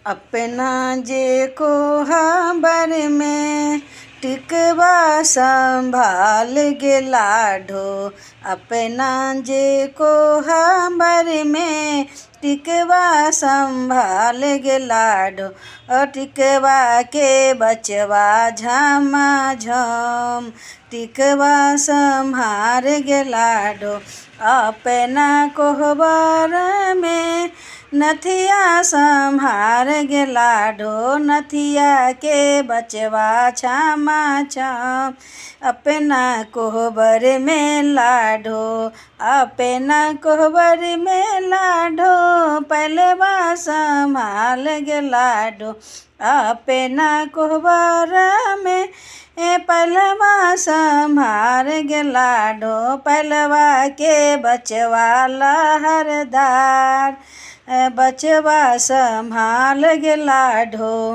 अपना जे कोहबर में टिकवा संभाल गे लाडो। अपना जे कोहबर में टिकवा संभाल गे लाडो। टिकवा के बचवा झमाझम टिकवा संभार गे लाडो। अपना कोहबर में नथिया संभार गे लाडो। नथिया के बचवा छामा छम अपना कोहबर में लाडो। अपना कोहबर में लाडो पहलवा संभाल गे लाडो। अपना कोहबर में पहलवा संभार गे लाडो। पहलवा के बचवा लहरदार बचवा संभाल गे लाडो।